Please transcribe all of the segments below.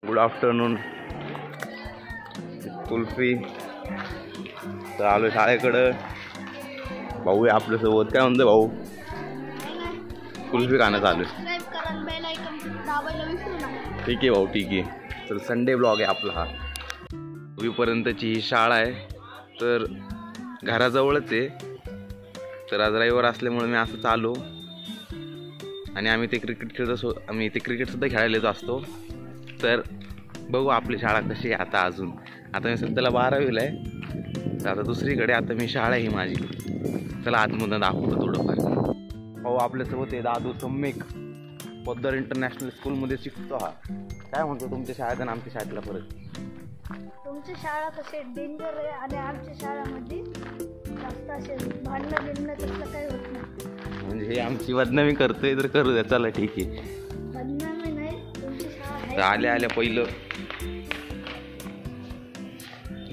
Good afternoon. Kulfi तर आलो शाळेकडं. भाऊ आहे आपल्यासोबत. काय म्हणतो भाऊ? कुल्फी खाणं चालू आहे. ठीक आहे भाऊ, ठीक आहे. तर संडे ब्लॉग आहे आपला हा. 10वीपर्यंतची ही शाळा आहे. तर घराजवळच आहे. तर आज रविवार असल्यामुळे मी असं चालू. आणि आम्ही ते क्रिकेट खेळतो. आम्ही ते क्रिकेटसुद्धा खेळायला येत असतो. तर बघू आपली शाळा कशी आहे आता. अजून आता मी सध्याला 12वीला आहे. तर आता दुसरीकडे आता मी शाळा आहे माझी. चला आतमधून दाखवतो थोडंफार. भाऊ आपल्यासोबत आहे दादू सम्यक. पोद्दार इंटरनॅशनल स्कूलमध्ये शिकतो हा. काय म्हणतो तुमच्या शाळेत आणि आमच्या शाळेतला फरक? तुमची शाळा तसे डेंजर आहे आणि आमच्या शाळेमध्ये जास्त असे भांडणं बिंडणं तसलं काही होत नाही. म्हणजे हे आमची बदनामी करतोय तर करू द्या. चला ठीक आहे. बदनामी नाही, तुमची शाळा आहे. आल्या आल्या पहिलं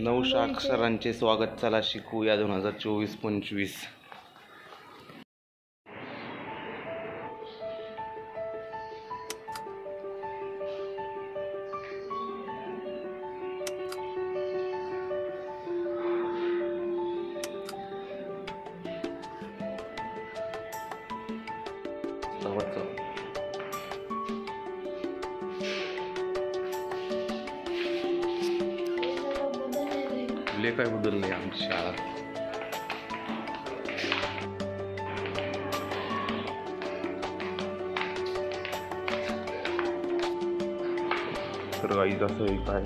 9 अक्षरांचे स्वागत. चला शिकूया 2024-25. काय बदलली आमची शाळा. तर काही असं काय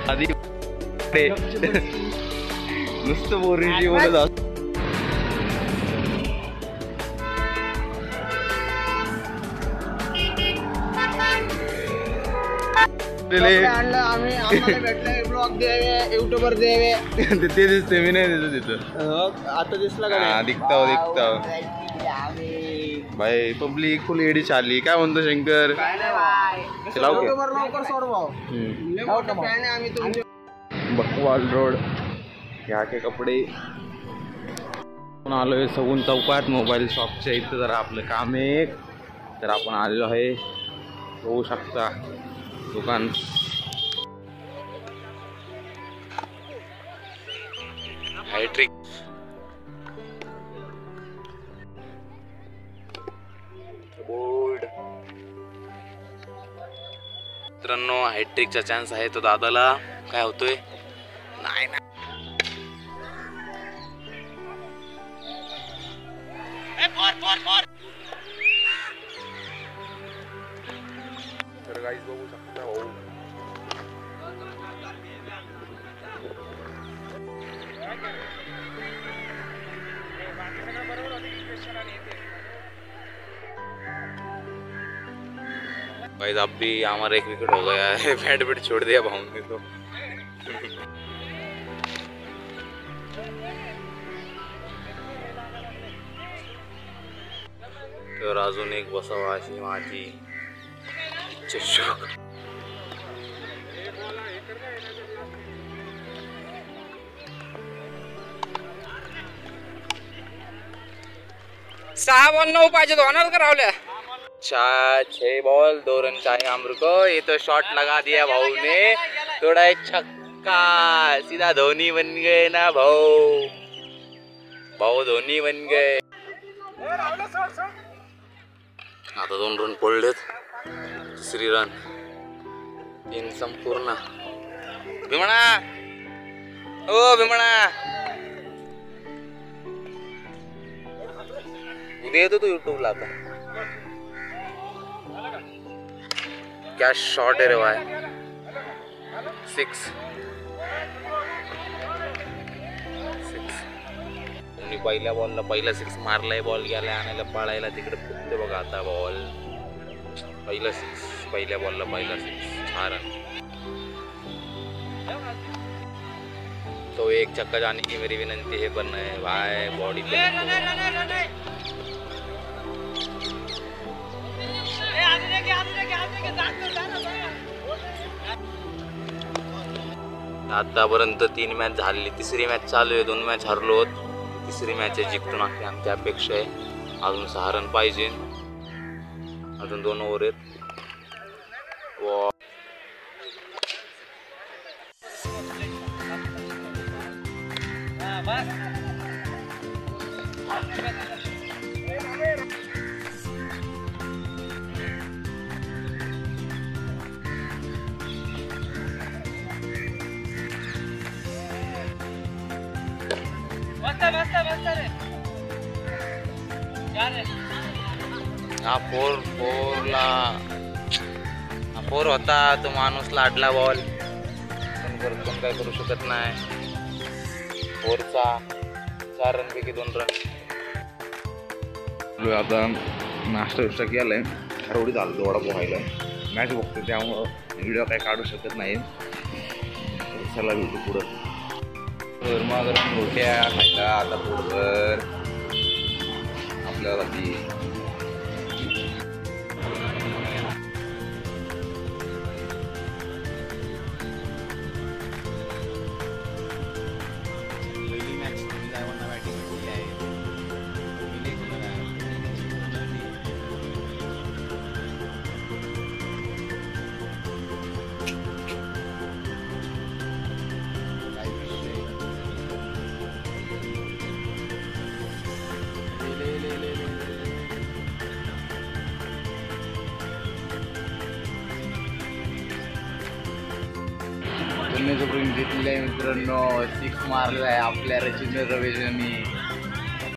आधी नुसतं बोरीची बोलत असत. युट्यूबर द्यावे ते दिसते. मी नाही देतो तिथं. आता दिसला का? दिखता भाई. पब्लिक फुल एडी चालली. काय म्हणतो शंकर? बकवाल रोड यहाँ के कपडे. आलोय सगून चौकात मोबाईल शॉपच्या इथं. जरा आपलं काम आहे. तर आपण आलेलो आहे. होऊ शकता दुकान. Hat-trick board. मित्रांनो हायट्रिकचा चान्स आहे. तो दादाला काय होतोय? नाही ना. तर गाईस बघू शकता भाऊ. गाइस अब भी हमारा 1 विकेट हो गया है. बैट छोड़ दिया भाऊ ने तो. तर अजून एक बसावा अशी माझी इच्छा. सहा बॉल 9 पाहिजे. होणार का राहुल्या? 6 बॉल 2 रन चाहिए हमरे को. ये तो शॉट लगा दिया भाऊ ने. थोड़ा एक छक्का. सीधा धोनी बन गए ना भाऊ. भाऊ धोनी बन गए. आता 2 रन पडलेत. 3 रन 3 संपूर्ण. भीमणा ओ भीमणा उद्या येतो तू युट्यूबला. आता क्या शॉट आहे रे भाई. 6 पहिल्या बॉलला पहिला 6 मारलाय. बॉल गेलाय आणायला पळायला तिकडे फुटते बघा आता बॉल. पहिला 6 पहिल्या बॉलला पहिला 6. 6 रन. तो एक छक्का जाने की मेरी विनंती है. पण भाई बॉडी पे आतापर्यंत 3 मॅच झालेली, तिसरी मॅच चालू आहे. 2 मॅच हरलो आहोत, तिसरी मॅच आहे जिंकून अशी आमची अपेक्षा आहे. अजून 6 रन पाहिजे, अजून 2 ओव्हर आहेत. हा फोर होता, तो माणूस लाडला बॉल, पण काय करू शकत नाही. 4चा 4 रनपैकी 2 रन. आता नाश्ता विष्टा केलाय, हरवडी झालं वडा पोहायला. मॅच बघतो त्यामुळं व्हिडिओ काय काढू शकत नाही. चला भेटू पुढं. गरमा गरम रोट्या खायला आता पुढं आपल्याला ती घेतलेलं आहे मित्रांनो. 6 मारलेला आहे आपल्या रचिंद्र रवेजांनी.